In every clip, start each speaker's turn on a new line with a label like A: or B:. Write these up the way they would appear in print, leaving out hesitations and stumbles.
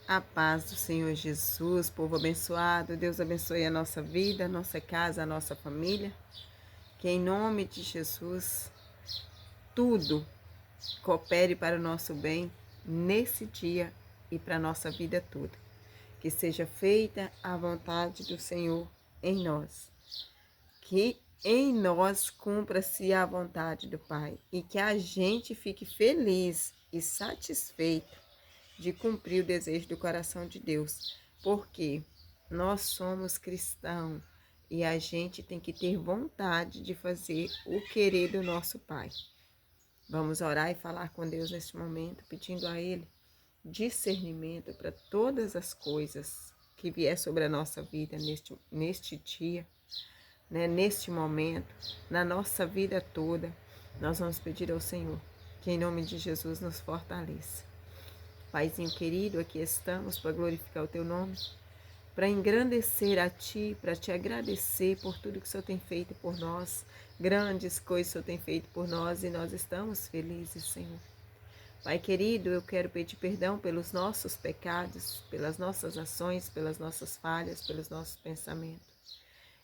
A: A paz do Senhor Jesus, povo abençoado, Deus abençoe a nossa vida, a nossa casa, a nossa família. Que em nome de Jesus, tudo coopere para o nosso bem nesse dia e para a nossa vida toda. Que seja feita a vontade do Senhor em nós. Que em nós cumpra-se a vontade do Pai e que a gente fique feliz e satisfeito de cumprir o desejo do coração de Deus, porque nós somos cristãos e a gente tem que ter vontade de fazer o querer do nosso Pai. Vamos orar e falar com Deus neste momento, pedindo a Ele discernimento para todas as coisas que vier sobre a nossa vida neste dia, né, neste momento, na nossa vida toda. Nós vamos pedir ao Senhor que em nome de Jesus nos fortaleça. Paizinho querido, aqui estamos para glorificar o Teu nome, para engrandecer a Ti, para Te agradecer por tudo que o Senhor tem feito por nós. Grandes coisas o Senhor tem feito por nós e nós estamos felizes, Senhor. Pai querido, eu quero pedir perdão pelos nossos pecados, pelas nossas ações, pelas nossas falhas, pelos nossos pensamentos.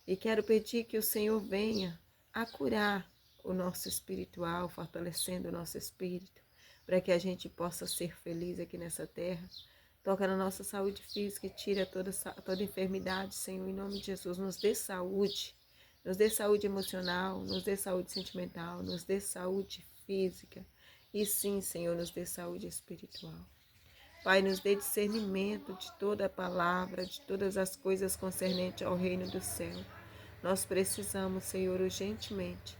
A: E quero pedir que o Senhor venha a curar o nosso espiritual, fortalecendo o nosso espírito, para que a gente possa ser feliz aqui nessa terra. Toca na nossa saúde física e tira toda enfermidade, Senhor, em nome de Jesus. Nos dê saúde emocional, nos dê saúde sentimental, nos dê saúde física. E sim, Senhor, nos dê saúde espiritual. Pai, nos dê discernimento de toda a palavra, de todas as coisas concernentes ao reino do céu. Nós precisamos, Senhor, urgentemente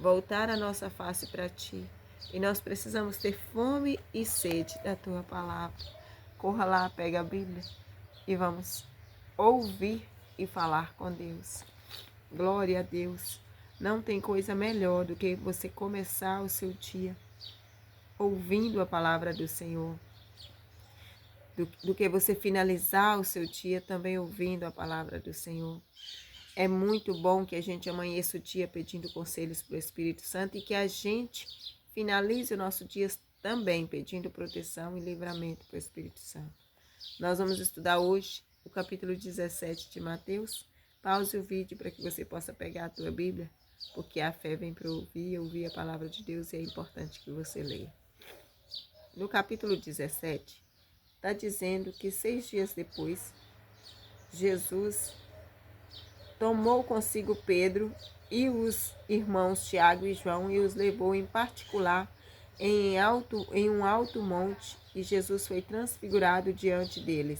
A: voltar a nossa face para Ti. E nós precisamos ter fome e sede da Tua palavra. Corra lá, pega a Bíblia e vamos ouvir e falar com Deus. Glória a Deus. Não tem coisa melhor do que você começar o seu dia ouvindo a palavra do Senhor. Do que você finalizar o seu dia também ouvindo a palavra do Senhor. É muito bom que a gente amanheça o dia pedindo conselhos para o Espírito Santo e que a gente finalize o nosso dia também pedindo proteção e livramento para o Espírito Santo. Nós vamos estudar hoje o capítulo 17 de Mateus. Pause o vídeo para que você possa pegar a tua Bíblia, porque a fé vem para ouvir a palavra de Deus e é importante que você leia. No capítulo 17, está dizendo que 6 dias depois, Jesus tomou consigo Pedro e os irmãos Tiago e João e os levou em particular em um alto monte, e Jesus foi transfigurado diante deles,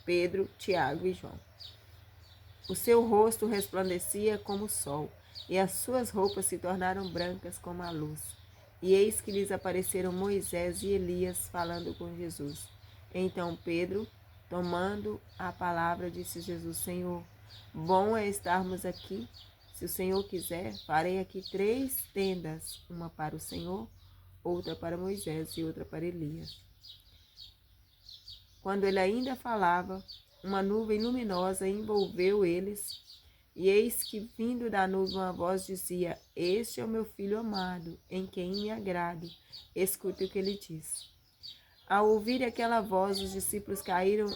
A: Pedro, Tiago e João. O seu rosto resplandecia como o sol, e as suas roupas se tornaram brancas como a luz. E eis que lhes apareceram Moisés e Elias falando com Jesus. Então Pedro, tomando a palavra, disse a Jesus: Senhor, bom é estarmos aqui. Se o Senhor quiser, farei aqui 3 tendas, uma para o Senhor, outra para Moisés e outra para Elias. Quando ele ainda falava, uma nuvem luminosa envolveu eles, e eis que, vindo da nuvem, uma voz dizia: Este é o meu filho amado, em quem me agrado. Escute o que ele diz. Ao ouvir aquela voz, os discípulos caíram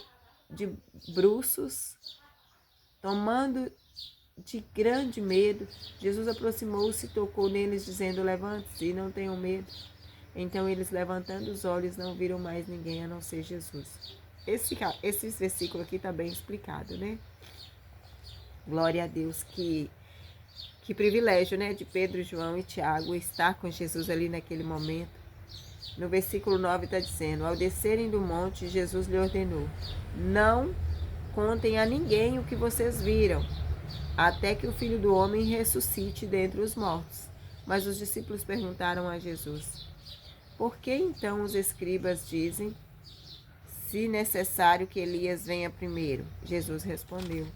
A: de bruços, tomando de grande medo. Jesus aproximou-se e tocou neles, dizendo: Levante-se e não tenham medo. Então eles, levantando os olhos, não viram mais ninguém a não ser Jesus. Esse versículo aqui está bem explicado, né? Glória a Deus, que privilégio, né? De Pedro, João e Tiago estar com Jesus ali naquele momento. No versículo 9 está dizendo: Ao descerem do monte, Jesus lhe ordenou: Não contem a ninguém o que vocês viram, até que o Filho do Homem ressuscite dentre os mortos. Mas os discípulos perguntaram a Jesus: Por que então os escribas dizem, se necessário, que Elias venha primeiro? Jesus respondeu: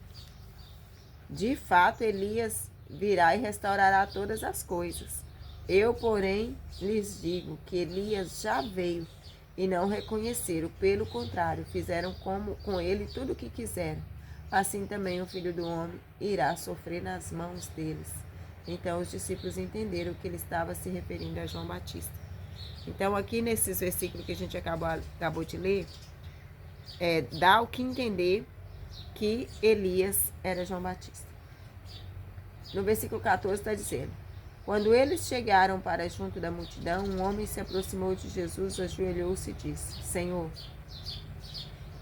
A: De fato, Elias virá e restaurará todas as coisas. Eu, porém, lhes digo que Elias já veio e não reconheceram. Pelo contrário, fizeram com ele tudo o que quiseram. Assim também o Filho do Homem irá sofrer nas mãos deles. Então os discípulos entenderam que ele estava se referindo a João Batista. Então aqui nesses versículos que a gente acabou de ler, dá o que entender que Elias era João Batista. No versículo 14 está dizendo: quando eles chegaram para junto da multidão, um homem se aproximou de Jesus, ajoelhou-se e disse: Senhor,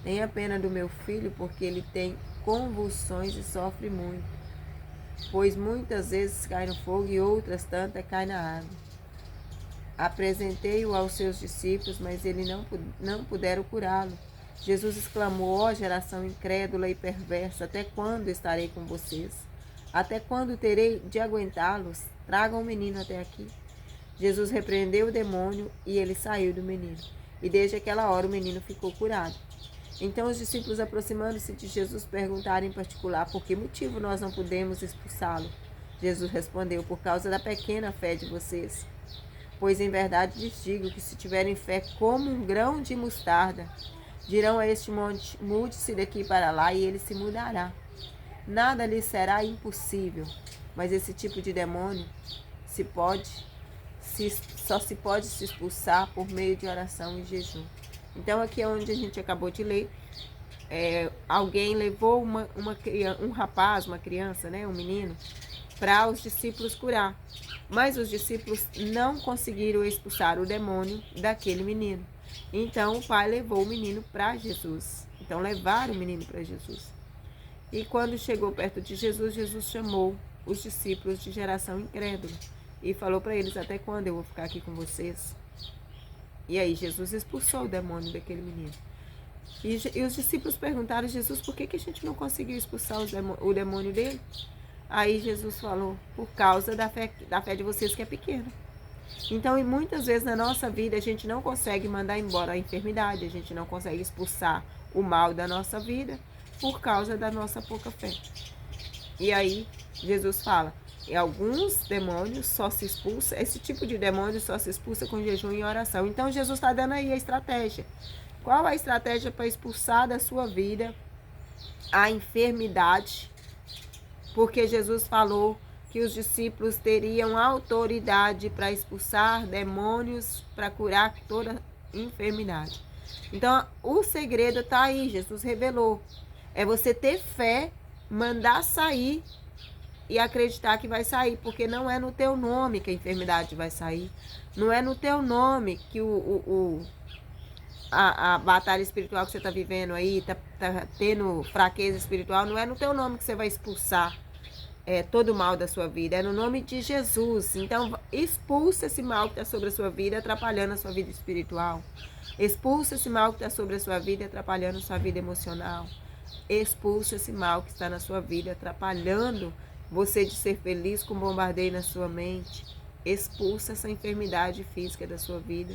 A: tenha pena do meu filho, porque ele tem convulsões e sofre muito, pois muitas vezes cai no fogo e outras tantas cai na água. Apresentei-o aos seus discípulos, mas eles não puderam curá-lo. Jesus exclamou: ó geração incrédula e perversa, até quando estarei com vocês? Até quando terei de aguentá-los? Tragam o menino até aqui. Jesus repreendeu o demônio e ele saiu do menino. E desde aquela hora o menino ficou curado. Então os discípulos, aproximando-se de Jesus, perguntaram em particular: por que motivo nós não podemos expulsá-lo? Jesus respondeu: por causa da pequena fé de vocês. Pois em verdade lhes digo que se tiverem fé como um grão de mostarda, dirão a este monte: mude-se daqui para lá, e ele se mudará. Nada lhes será impossível. Mas esse tipo de demônio só se pode se expulsar por meio de oração e jejum. Então aqui é onde a gente acabou de ler. Alguém levou um rapaz, uma criança, um menino, para os discípulos curar. Mas os discípulos não conseguiram expulsar o demônio daquele menino. Então o pai levou o menino para Jesus. Então levaram o menino para Jesus. E quando chegou perto de Jesus, Jesus chamou os discípulos de geração incrédula e falou para eles: até quando eu vou ficar aqui com vocês? E aí Jesus expulsou o demônio daquele menino. E os discípulos perguntaram a Jesus: por que a gente não conseguiu expulsar o demônio dele? Aí Jesus falou: por causa da fé de vocês, que é pequena. Então, e muitas vezes na nossa vida a gente não consegue mandar embora a enfermidade, a gente não consegue expulsar o mal da nossa vida por causa da nossa pouca fé. E aí Jesus fala: e alguns demônios só se expulsa, esse tipo de demônio só se expulsa com jejum e oração. Então Jesus está dando aí a estratégia. Qual a estratégia para expulsar da sua vida a enfermidade? Porque Jesus falou que os discípulos teriam autoridade para expulsar demônios, para curar toda enfermidade. Então o segredo está aí, Jesus revelou. É você ter fé, mandar sair e acreditar que vai sair, porque não é no teu nome que a enfermidade vai sair. Não é no teu nome que a batalha espiritual que você está vivendo aí, tá tendo fraqueza espiritual, não é no teu nome que você vai expulsar todo o mal da sua vida, é no nome de Jesus. Então expulsa esse mal que está sobre a sua vida, atrapalhando a sua vida espiritual. Expulsa esse mal que está sobre a sua vida, atrapalhando a sua vida emocional. Expulsa esse mal que está na sua vida, atrapalhando você de ser feliz com bombardeio na sua mente. Expulsa essa enfermidade física da sua vida.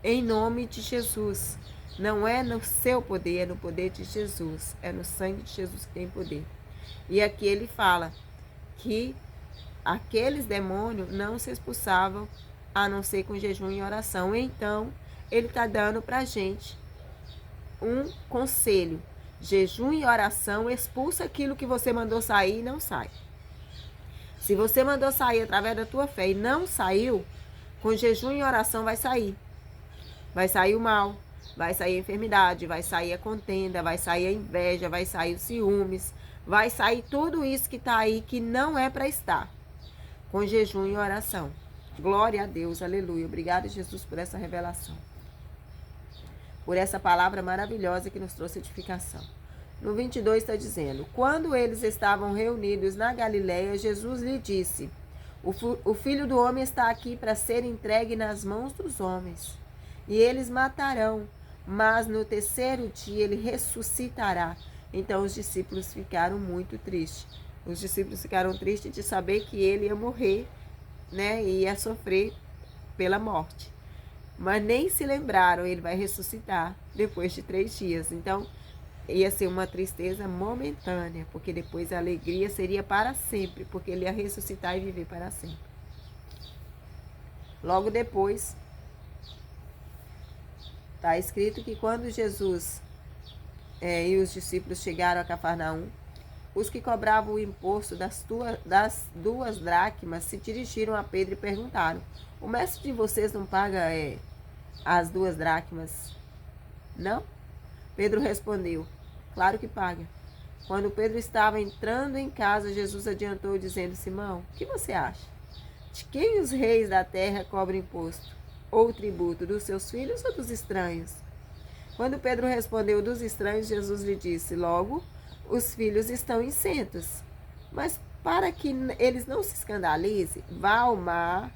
A: Em nome de Jesus. Não é no seu poder, é no poder de Jesus. É no sangue de Jesus que tem poder. E aqui ele fala que aqueles demônios não se expulsavam a não ser com jejum e oração. Então, ele está dando para a gente um conselho. Jejum e oração expulsa aquilo que você mandou sair e não sai. Se você mandou sair através da tua fé e não saiu, com jejum e oração vai sair. Vai sair o mal, vai sair a enfermidade, vai sair a contenda, vai sair a inveja, vai sair os ciúmes, vai sair tudo isso que está aí que não é para estar. Com jejum e oração. Glória a Deus, aleluia. Obrigada, Jesus, por essa revelação. Por essa palavra maravilhosa que nos trouxe edificação. No 22 está dizendo: quando eles estavam reunidos na Galileia, Jesus lhe disse: o Filho do Homem está aqui para ser entregue nas mãos dos homens. E eles matarão, mas no terceiro dia ele ressuscitará. Então os discípulos ficaram muito tristes. Os discípulos ficaram tristes de saber que ele ia morrer, e ia sofrer pela morte. Mas nem se lembraram, ele vai ressuscitar depois de 3 dias. Então, ia ser uma tristeza momentânea, porque depois a alegria seria para sempre, porque ele ia ressuscitar e viver para sempre. Logo depois, está escrito que quando Jesus e os discípulos chegaram a Cafarnaum, os que cobravam o imposto das 2 dracmas se dirigiram a Pedro e perguntaram: o mestre de vocês não paga as 2 dracmas? Não? Pedro respondeu: claro que paga. Quando Pedro estava entrando em casa, Jesus adiantou, dizendo: Simão, o que você acha? De quem os reis da terra cobram imposto ou tributo, dos seus filhos ou dos estranhos? Quando Pedro respondeu: dos estranhos, Jesus lhe disse: logo, os filhos estão isentos. Mas para que eles não se escandalizem, vá ao mar,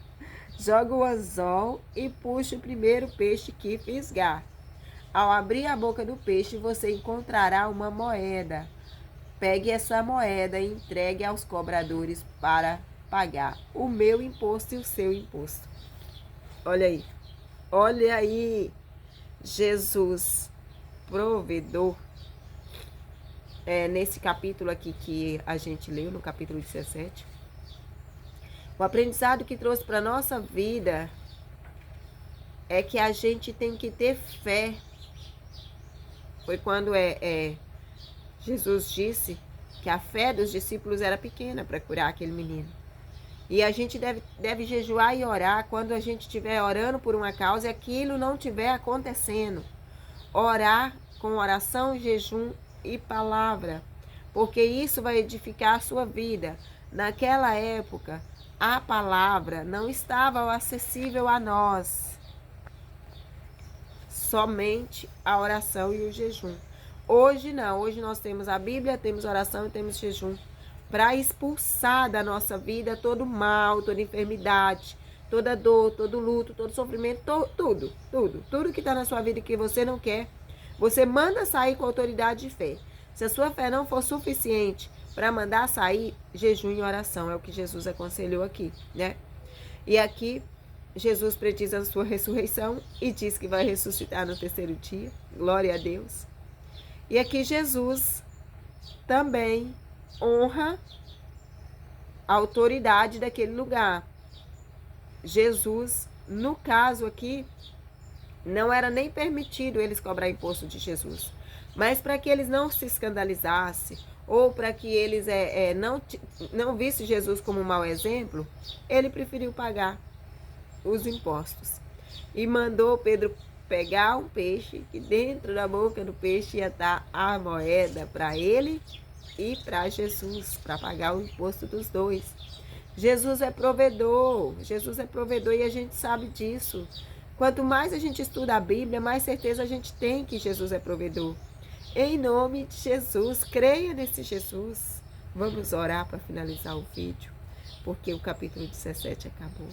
A: joga o anzol e puxe o primeiro peixe que fisgar. Ao abrir a boca do peixe, você encontrará uma moeda. Pegue essa moeda e entregue aos cobradores para pagar o meu imposto e o seu imposto. Olha aí. Olha aí. Jesus, provedor. Nesse capítulo aqui que a gente leu, no capítulo 17. O aprendizado que trouxe para a nossa vida é que a gente tem que ter fé. Foi quando Jesus disse que a fé dos discípulos era pequena para curar aquele menino. E a gente deve jejuar e orar quando a gente estiver orando por uma causa e aquilo não estiver acontecendo. Orar com oração, jejum e palavra, porque isso vai edificar a sua vida. Naquela época, a palavra não estava acessível a nós. Somente a oração e o jejum. Hoje não, hoje nós temos a Bíblia, temos oração e temos jejum para expulsar da nossa vida todo mal, toda enfermidade, toda dor, todo luto, todo sofrimento, tudo que está na sua vida que você não quer, você manda sair com autoridade de fé. Se a sua fé não for suficiente para mandar sair, jejum e oração, é o que Jesus aconselhou aqui, né? E aqui, Jesus prediz a sua ressurreição e diz que vai ressuscitar no terceiro dia, glória a Deus. E aqui Jesus também honra a autoridade daquele lugar. Jesus, no caso aqui, não era nem permitido eles cobrar imposto de Jesus. Mas para que eles não se escandalizassem, ou para que eles não vissem Jesus como um mau exemplo, ele preferiu pagar os impostos. E mandou Pedro pegar um peixe, que dentro da boca do peixe ia estar a moeda para ele e para Jesus, para pagar o imposto dos dois. Jesus é provedor e a gente sabe disso. Quanto mais a gente estuda a Bíblia, mais certeza a gente tem que Jesus é provedor. Em nome de Jesus, creia nesse Jesus. Vamos orar para finalizar o vídeo, porque o capítulo 17 acabou.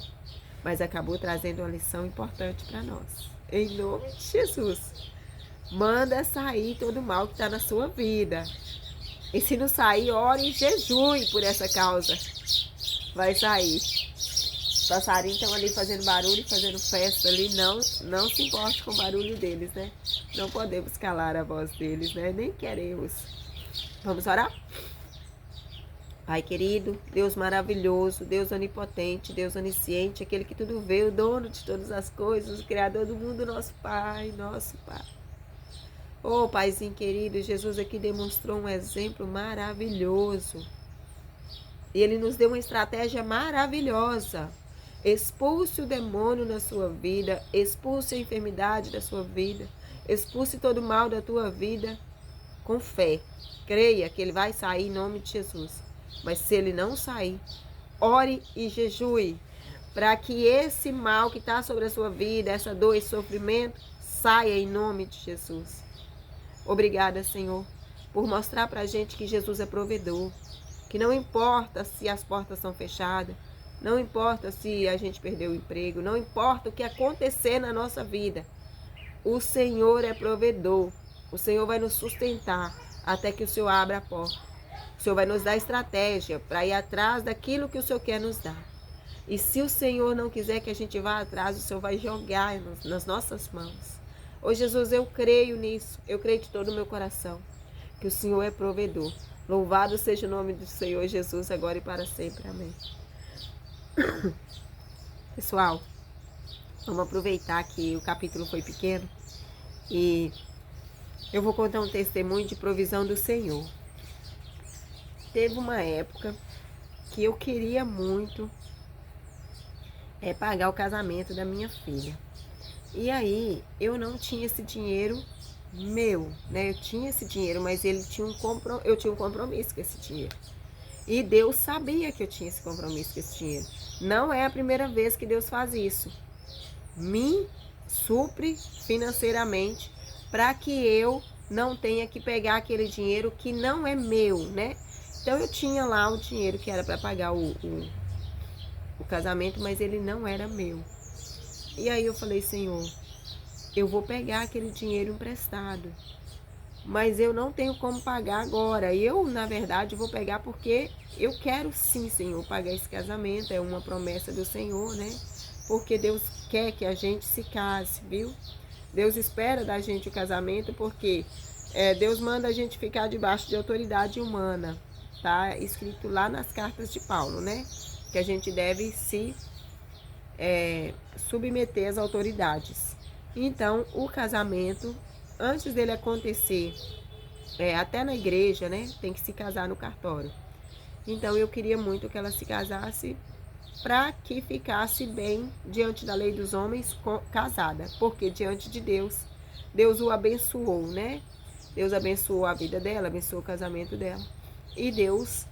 A: Mas acabou trazendo uma lição importante para nós. Em nome de Jesus, manda sair todo o mal que está na sua vida. E se não sair, ore e jejue por essa causa. Vai sair. Os passarinhos estão ali fazendo barulho, fazendo festa ali. Não se importe com o barulho deles, né? Não podemos calar a voz deles, né? Nem queremos. Vamos orar? Pai querido, Deus maravilhoso, Deus onipotente, Deus onisciente, aquele que tudo vê, o dono de todas as coisas, o Criador do mundo, nosso Pai, nosso Pai. Oh, Paizinho querido, Jesus aqui demonstrou um exemplo maravilhoso. E Ele nos deu uma estratégia maravilhosa. Expulse o demônio na sua vida, expulse a enfermidade da sua vida, expulse todo o mal da tua vida com fé. Creia que ele vai sair em nome de Jesus. Mas se ele não sair, ore e jejue para que esse mal que está sobre a sua vida, essa dor e sofrimento, saia em nome de Jesus. Obrigada, Senhor, por mostrar para a gente que Jesus é provedor, que não importa se as portas são fechadas, não importa se a gente perdeu o emprego, não importa o que acontecer na nossa vida, o Senhor é provedor, o Senhor vai nos sustentar até que o Senhor abra a porta. O Senhor vai nos dar estratégia para ir atrás daquilo que o Senhor quer nos dar. E se o Senhor não quiser que a gente vá atrás, o Senhor vai jogar nas nossas mãos. Ô Jesus, eu creio nisso, eu creio de todo o meu coração, que o Senhor é provedor. Louvado seja o nome do Senhor Jesus, agora e para sempre. Amém. Pessoal, vamos aproveitar que o capítulo foi pequeno e eu vou contar um testemunho de provisão do Senhor. Teve uma época que eu queria muito pagar o casamento da minha filha. E aí eu não tinha esse dinheiro meu, né? Eu tinha esse dinheiro, mas eu tinha um compromisso com esse dinheiro. E Deus sabia que eu tinha esse compromisso com esse dinheiro. Não é a primeira vez que Deus faz isso. Me supre financeiramente para que eu não tenha que pegar aquele dinheiro que não é meu, né? Então eu tinha lá o dinheiro que era para pagar o casamento, mas ele não era meu. E aí eu falei, Senhor, eu vou pegar aquele dinheiro emprestado, mas eu não tenho como pagar agora. Eu, na verdade, vou pegar porque eu quero sim, Senhor, pagar esse casamento. É uma promessa do Senhor, né? Porque Deus quer que a gente se case, viu? Deus espera da gente o casamento porque Deus manda a gente ficar debaixo de autoridade humana. Tá escrito lá nas cartas de Paulo, né? Que a gente deve se submeter às autoridades. Então, o casamento, antes dele acontecer, até na igreja, né? Tem que se casar no cartório. Então, eu queria muito que ela se casasse para que ficasse bem diante da lei dos homens casada. Porque diante de Deus, Deus o abençoou, né? Deus abençoou a vida dela, abençoou o casamento dela. E Deus,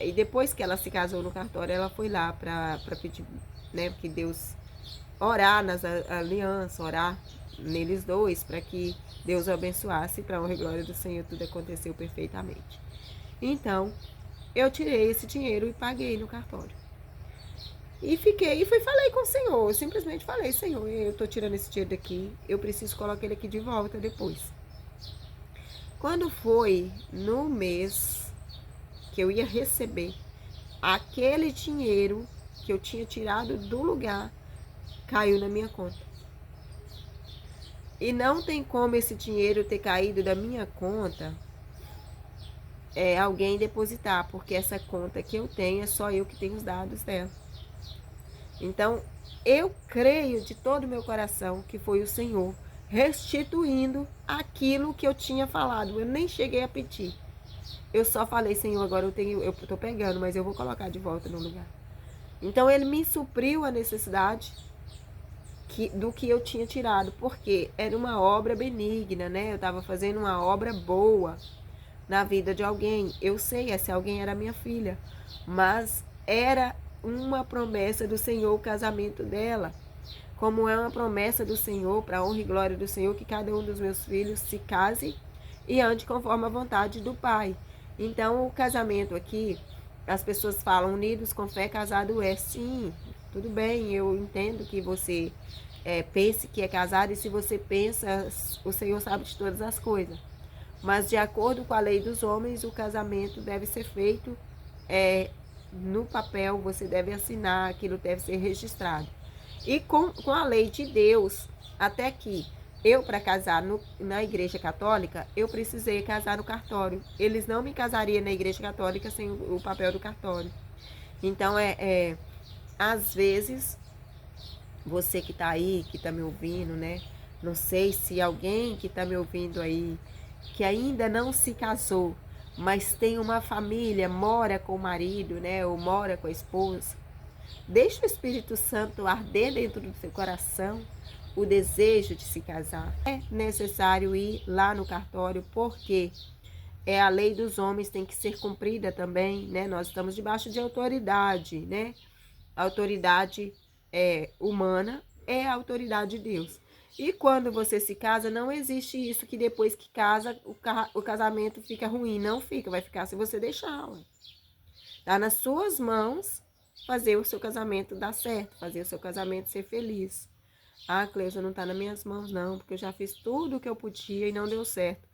A: e depois que ela se casou no cartório, ela foi lá para pedir, né? Porque Deus orar nas alianças, orar neles dois, para que Deus o abençoasse, para a honra e glória do Senhor, tudo aconteceu perfeitamente. Então, eu tirei esse dinheiro e paguei no cartório. E falei com o Senhor, eu simplesmente falei, Senhor, eu tô tirando esse dinheiro daqui, eu preciso colocar ele aqui de volta depois. Quando foi no mês que eu ia receber, aquele dinheiro que eu tinha tirado do lugar caiu na minha conta. E não tem como esse dinheiro ter caído da minha conta alguém depositar, porque essa conta que eu tenho é só eu que tenho os dados dela. Então, eu creio de todo o meu coração que foi o Senhor restituindo aquilo que eu tinha falado. Eu nem cheguei a pedir. Eu só falei, Senhor, agora eu tô pegando, mas eu vou colocar de volta no lugar. Então, ele me supriu a necessidade do que eu tinha tirado, porque era uma obra benigna, né? Eu estava fazendo uma obra boa na vida de alguém. Eu sei, essa alguém era minha filha, mas era uma promessa do Senhor o casamento dela, como é uma promessa do Senhor, para a honra e glória do Senhor, que cada um dos meus filhos se case e ande conforme a vontade do Pai. Então, o casamento aqui, as pessoas falam unidos com fé, casado é. Sim, tudo bem, eu entendo que você pense que é casado, e se você pensa, o Senhor sabe de todas as coisas. Mas de acordo com a lei dos homens, o casamento deve ser feito no papel, você deve assinar, aquilo deve ser registrado. E com a lei de Deus, até que eu, para casar na igreja católica, eu precisei casar no cartório. Eles não me casariam na igreja católica sem o papel do cartório. Então, às vezes, você que está aí, que está me ouvindo, né? Não sei se alguém que está me ouvindo aí, que ainda não se casou, mas tem uma família, mora com o marido, né? Ou mora com a esposa. Deixa o Espírito Santo arder dentro do seu coração o desejo de se casar. É necessário ir lá no cartório, porque a lei dos homens tem que ser cumprida também, né? Nós estamos debaixo de autoridade, né? A autoridade humana é a autoridade de Deus. E quando você se casa, não existe isso que depois que casa, o casamento fica ruim. Não fica, vai ficar se você deixar. Tá nas suas mãos fazer o seu casamento dar certo, fazer o seu casamento ser feliz. Ah, Cleusa, não tá nas minhas mãos não, porque eu já fiz tudo o que eu podia e não deu certo.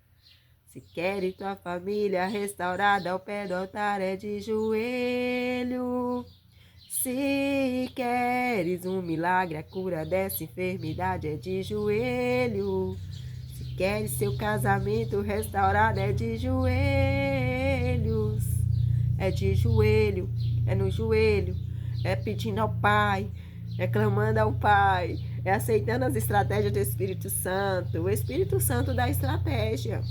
A: Se queres tua família restaurada ao pé do altar, é de joelho. Se queres um milagre, a cura dessa enfermidade, é de joelho. Se queres seu casamento restaurado, é de joelhos. É de joelho, é no joelho, é pedindo ao Pai, é clamando ao Pai, é aceitando as estratégias do Espírito Santo. O Espírito Santo dá estratégia.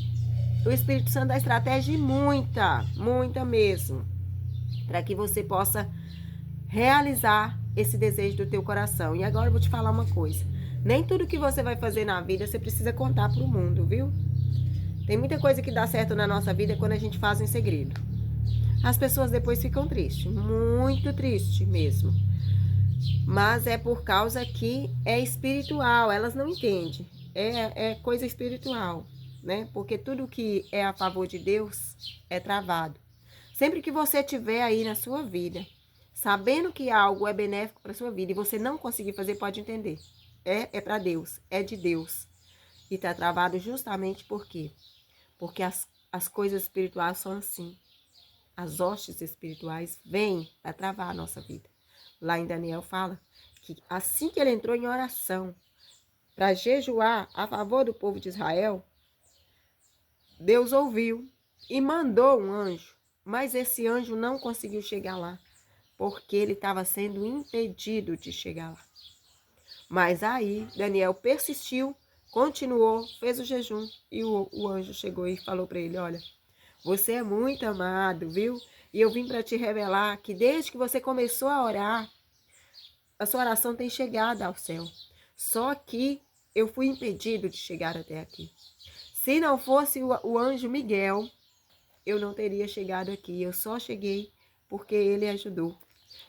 A: O Espírito Santo dá estratégia, muita, muita mesmo, para que você possa realizar esse desejo do teu coração. E agora eu vou te falar uma coisa. Nem tudo que você vai fazer na vida você precisa contar para o mundo, viu? Tem muita coisa que dá certo na nossa vida quando a gente faz em segredo. As pessoas depois ficam tristes, muito tristes mesmo. Mas é por causa que é espiritual, elas não entendem. É coisa espiritual, né? Porque tudo que é a favor de Deus é travado. Sempre que você tiver aí na sua vida, sabendo que algo é benéfico para sua vida e você não conseguir fazer, pode entender. É para Deus, é de Deus. E está travado justamente por quê? Porque as coisas espirituais são assim. As hostes espirituais vêm para travar a nossa vida. Lá em Daniel fala que assim que ele entrou em oração para jejuar a favor do povo de Israel, Deus ouviu e mandou um anjo, mas esse anjo não conseguiu chegar lá, porque ele estava sendo impedido de chegar lá. Mas aí Daniel persistiu, continuou, fez o jejum e o anjo chegou e falou para ele: olha, você é muito amado, viu? E eu vim para te revelar que desde que você começou a orar, a sua oração tem chegado ao céu. Só que eu fui impedido de chegar até aqui. Se não fosse o anjo Miguel, eu não teria chegado aqui. Eu só cheguei porque ele ajudou.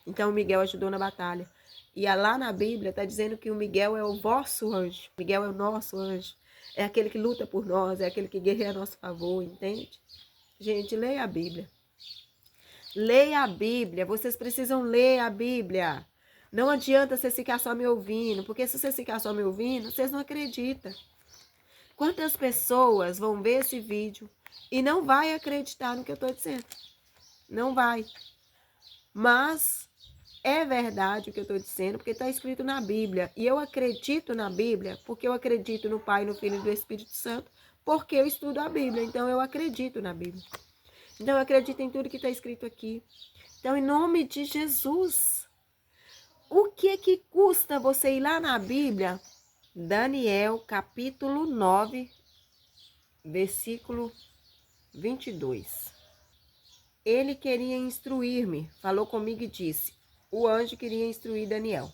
A: Então o Miguel ajudou na batalha. E lá na Bíblia está dizendo que o Miguel é o vosso anjo. Miguel é o nosso anjo. É aquele que luta por nós, é aquele que guerreia a nosso favor, entende? Gente, leia a Bíblia. Leia a Bíblia. Vocês precisam ler a Bíblia. Não adianta você ficar só me ouvindo, porque se você ficar só me ouvindo, vocês não acreditam. Quantas pessoas vão ver esse vídeo e não vai acreditar no que eu estou dizendo? Não vai. Mas é verdade o que eu estou dizendo, porque está escrito na Bíblia. E eu acredito na Bíblia porque eu acredito no Pai, no Filho e no Espírito Santo, porque eu estudo a Bíblia. Então eu acredito na Bíblia. Então eu acredito em tudo que está escrito aqui. Então, em nome de Jesus, o que custa você ir lá na Bíblia? Daniel, capítulo 9, versículo 22. Ele queria instruir-me, falou comigo e disse, o anjo queria instruir Daniel.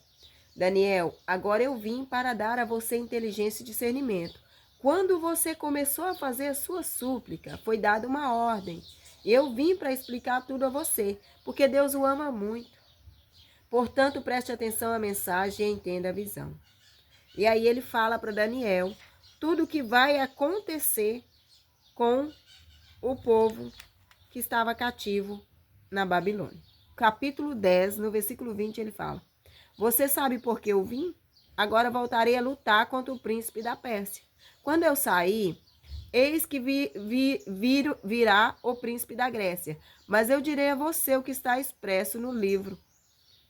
A: Daniel, agora eu vim para dar a você inteligência e discernimento. Quando você começou a fazer a sua súplica, foi dada uma ordem. Eu vim para explicar tudo a você, porque Deus o ama muito. Portanto, preste atenção à mensagem e entenda a visão. E aí ele fala para Daniel tudo o que vai acontecer com o povo que estava cativo na Babilônia. Capítulo 10, no versículo 20, ele fala, você sabe por que eu vim? Agora voltarei a lutar contra o príncipe da Pérsia. Quando eu sair, eis que virá o príncipe da Grécia. Mas eu direi a você o que está expresso no livro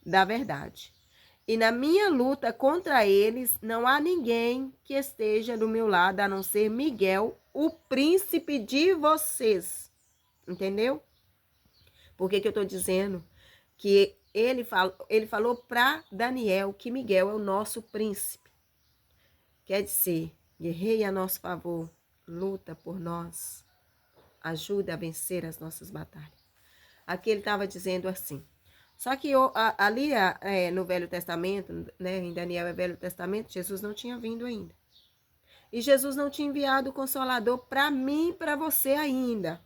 A: da verdade. E na minha luta contra eles, não há ninguém que esteja do meu lado, a não ser Miguel, o príncipe de vocês. Entendeu? Por que eu estou dizendo que ele falou para Daniel que Miguel é o nosso príncipe. Quer dizer, guerreia a nosso favor, luta por nós, ajuda a vencer as nossas batalhas. Aqui ele estava dizendo assim. Só que ali no Velho Testamento, né, em Daniel é Velho Testamento, Jesus não tinha vindo ainda. E Jesus não tinha enviado o Consolador para mim e para você ainda.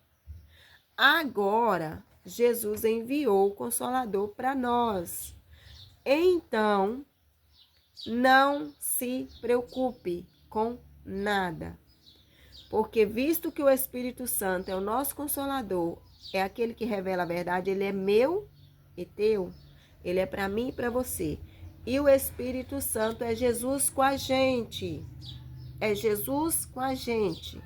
A: Agora, Jesus enviou o Consolador para nós. Então, não se preocupe com nada. Porque visto que o Espírito Santo é o nosso Consolador, é aquele que revela a verdade, ele é meu e teu, ele é para mim e para você. E o Espírito Santo é Jesus com a gente. É Jesus com a gente.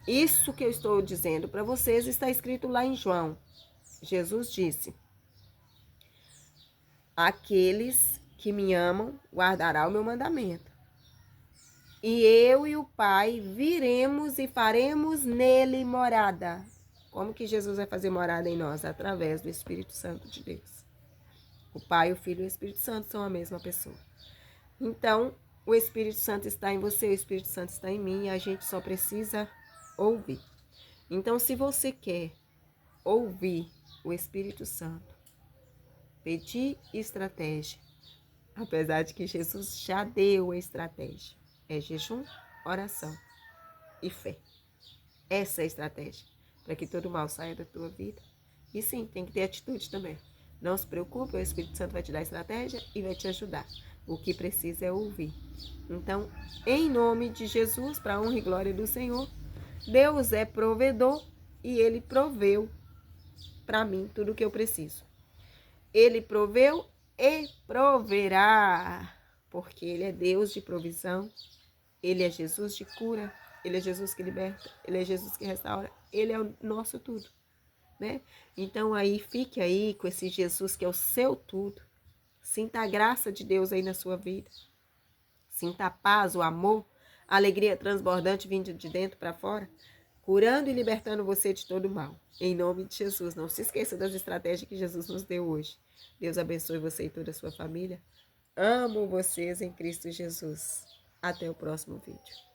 A: Isso que eu estou dizendo para vocês está escrito lá em João. Jesus disse, aqueles que me amam guardarão o meu mandamento. E eu e o Pai viremos e faremos nele morada. Como que Jesus vai fazer morada em nós? Através do Espírito Santo de Deus. O Pai, o Filho e o Espírito Santo são a mesma pessoa. Então, o Espírito Santo está em você, o Espírito Santo está em mim, e a gente só precisa ouvir. Então, se você quer ouvir o Espírito Santo, pedir estratégia, Apesar de que Jesus já deu a estratégia. É jejum, oração e fé. Essa é a estratégia, para que todo mal saia da tua vida. E sim, tem que ter atitude também. Não se preocupe, o Espírito Santo vai te dar a estratégia e vai te ajudar. O que precisa é ouvir. Então, em nome de Jesus, para a honra e glória do Senhor, Deus é provedor e Ele proveu para mim tudo o que eu preciso. Ele proveu e proverá, porque Ele é Deus de provisão, Ele é Jesus de cura, Ele é Jesus que liberta, Ele é Jesus que restaura, Ele é o nosso tudo, né? Então aí, fique aí com esse Jesus que é o seu tudo, sinta a graça de Deus aí na sua vida, sinta a paz, o amor, a alegria transbordante vindo de dentro para fora, curando e libertando você de todo mal. Em nome de Jesus, não se esqueça das estratégias que Jesus nos deu hoje. Deus abençoe você e toda a sua família. Amo vocês em Cristo Jesus. Até o próximo vídeo.